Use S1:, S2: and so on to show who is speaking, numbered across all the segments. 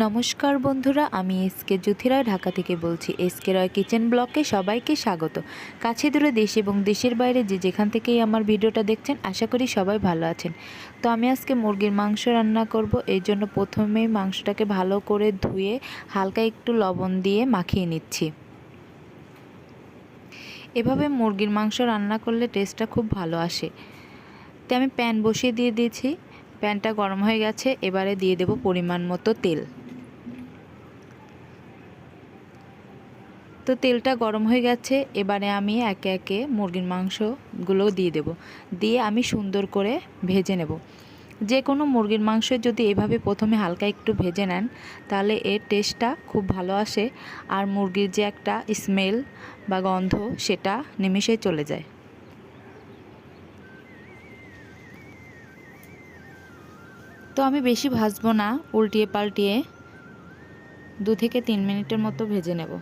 S1: নমস্কার বন্ধুরা, আমি এসকে জ্যোতি রায় ঢাকা থেকে বলছি। এসকে রয় কিচেন ব্লকে সবাইকে স্বাগত। কাছে দূরে দেশ এবং দেশের বাইরে যে যেখান থেকেই আমার ভিডিওটা দেখছেন, আশা করি সবাই ভালো আছেন। তো আমি আজকে মুরগির মাংস রান্না করব। এই জন্য প্রথমেই মাংসটাকে ভালো করে ধুয়ে হালকা একটু লবণ দিয়ে মাখিয়ে নিচ্ছি। এভাবে মুরগির মাংস রান্না করলে টেস্টটা খুব ভালো আসে। তো আমি প্যান বসিয়ে দিয়েছি। প্যানটা গরম হয়ে গেছে, এবারে দিয়ে দেব পরিমাণ মতো তেল। তো তেলটা গরম হয়ে গেছে, এবারে আমি একে একে মুরগির মাংসগুলো দিয়ে দেব। দিয়ে আমি সুন্দর করে ভেজে নেব। যে কোনো মুরগির মাংস যদি এভাবে প্রথমে হালকা একটু ভেজে নেন, তাহলে এর টেস্টটা খুব ভালো আসে। আর মুরগির যে একটা স্মেল বা গন্ধ, সেটা নিমেষেই চলে যায়। তো আমি বেশি ভাজবো না, উল্টিয়ে পাল্টিয়ে 2 থেকে 3 মিনিটের মতো ভেজে নেব।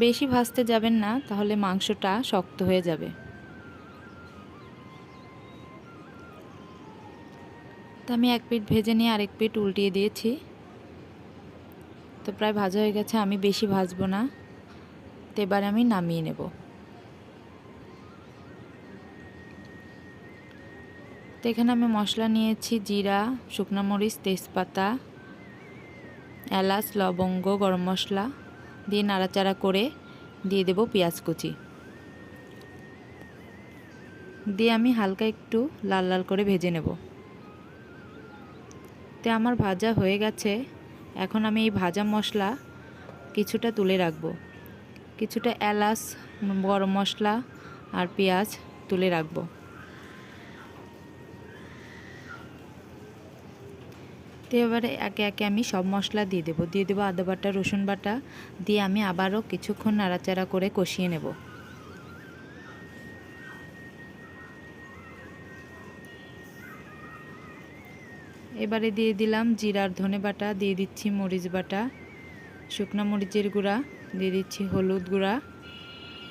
S1: বেশি ভাজতে যাবেন না, তাহলে মাংসটা শক্ত হয়ে যাবে। তো আমি এক পিঠ ভেজে নিয়ে আরেক পিঠ উল্টিয়ে দিয়েছি। তো প্রায় ভাজা হয়ে গেছে, আমি বেশি ভাজবো না। তো এবারে আমি নামিয়ে নেব। তো এখানে আমি মশলা নিয়েছি জিরা, শুকনো মরিচ, তেজপাতা, এলাচ, লবঙ্গ, গরম মশলা দিয়ে নাড়াচাড়া করে দিয়ে দেব পেঁয়াজ কুচি। দিয়ে আমি হালকা একটু লাল লাল করে ভেজে নেব। তো আমার ভাজা হয়ে গেছে। এখন আমি এই ভাজা মশলা কিছুটা তুলে রাখবো। কিছুটা এলাচ, গরম মশলা আর পেঁয়াজ তুলে রাখবো। তো এবারে একে একে আমি সব মশলা দিয়ে দেবো আদা বাটা, রসুন বাটা দিয়ে আমি আবারও কিছুক্ষণ নাড়াচাড়া করে কষিয়ে নেব। এবারে দিয়ে দিলাম জিরার ধনে বাটা, দিয়ে দিচ্ছি মরিচ বাটা, শুকনো মরিচের গুঁড়া, দিয়ে দিচ্ছি হলুদ গুঁড়া,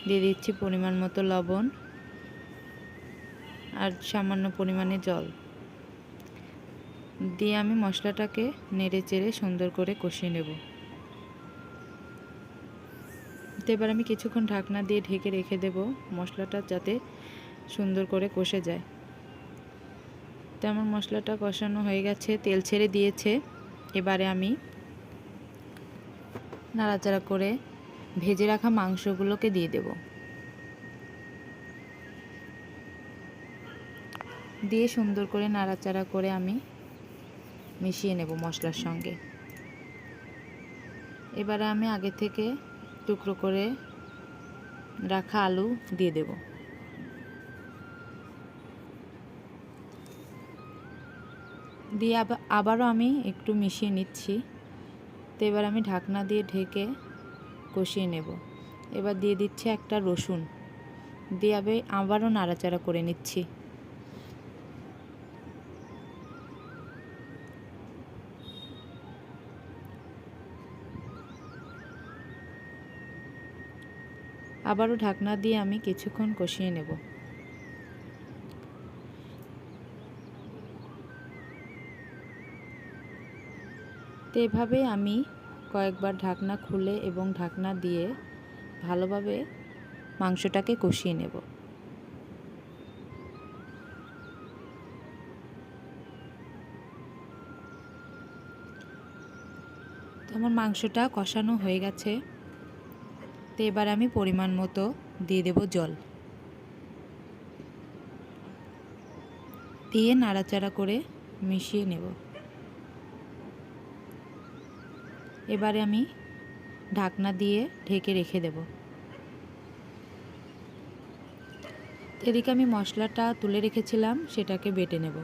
S1: দিয়ে দিচ্ছি পরিমাণ মতো লবণ আর সামান্য পরিমাণে জল দিয়ে আমি মশলাটাকে নেড়ে চেড়ে সুন্দর করে কষিয়ে নেব। তো এবার আমি কিছুক্ষণ ঢাকনা দিয়ে ঢেকে রেখে দেব, মশলাটা যাতে সুন্দর করে কষে যায়। তো আমার মশলাটা কষানো হয়ে গেছে, তেল ছেড়ে দিয়েছে। এবারে আমি নাড়াচাড়া করে ভেজে রাখা মাংসগুলোকে দিয়ে দেব। দিয়ে সুন্দর করে নাড়াচাড়া করে আমি মিশিয়ে নেব মশলার সঙ্গে। এবারে আমি আগে থেকে টুকরো করে রাখা আলু দিয়ে দেব। দিয়ে আবারও আমি একটু মিশিয়ে নিচ্ছি। তো এবার আমি ঢাকনা দিয়ে ঢেকে কষিয়ে নেব। এবার দিয়ে দিচ্ছি একটা রসুন, দিয়ে আবারও নাড়াচাড়া করে নিচ্ছি। আবারও ঢাকনা দিয়ে আমি কিছুক্ষণ কষিয়ে নেব। তো এভাবে আমি কয়েকবার ঢাকনা খুলে এবং ঢাকনা দিয়ে ভালোভাবে মাংসটাকে কষিয়ে নেব। তো আমার মাংসটা কষানো হয়ে গেছে। তো এবার আমি পরিমাণ মতো দিয়ে দেব জল, দিয়ে নাড়াচাড়া করে মিশিয়ে নেব। এবারে আমি ঢাকনা দিয়ে ঢেকে রেখে দেব। এদিকে আমি মশলাটা তুলে রেখেছিলাম, সেটাকে বেটে নেব।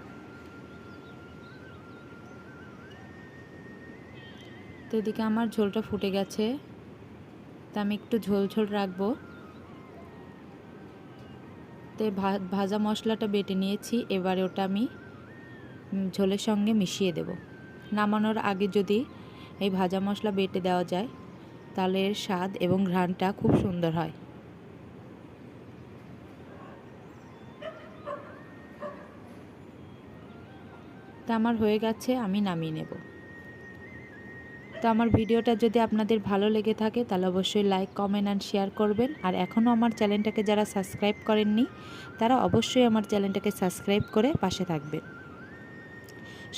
S1: তো এদিকে আমার ঝোলটা ফুটে গেছে, তা আমি একটু ঝোল ঝোল রাখবো। তো ভাজা মশলাটা বেটে নিয়েছি, এবারে ওটা আমি ঝোলের সঙ্গে মিশিয়ে দেব। নামানোর আগে যদি এই ভাজা মশলা বেটে দেওয়া যায়, তাহলে এর স্বাদ এবং ঘ্রাণটা খুব সুন্দর হয়। তো আমার হয়ে গেছে, আমি নামিয়ে নেব। তো আমার ভিডিওটা যদি আপনাদের ভালো লেগে থাকে তাহলে অবশ্যই লাইক, কমেন্ট অ্যান্ড শেয়ার করবেন। আর এখনও আমার চ্যানেলটাকে যারা সাবস্ক্রাইব করেননি তারা অবশ্যই আমার চ্যানেলটাকে সাবস্ক্রাইব করে পাশে থাকবেন।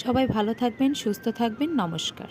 S1: সবাই ভালো থাকবেন, সুস্থ থাকবেন। নমস্কার।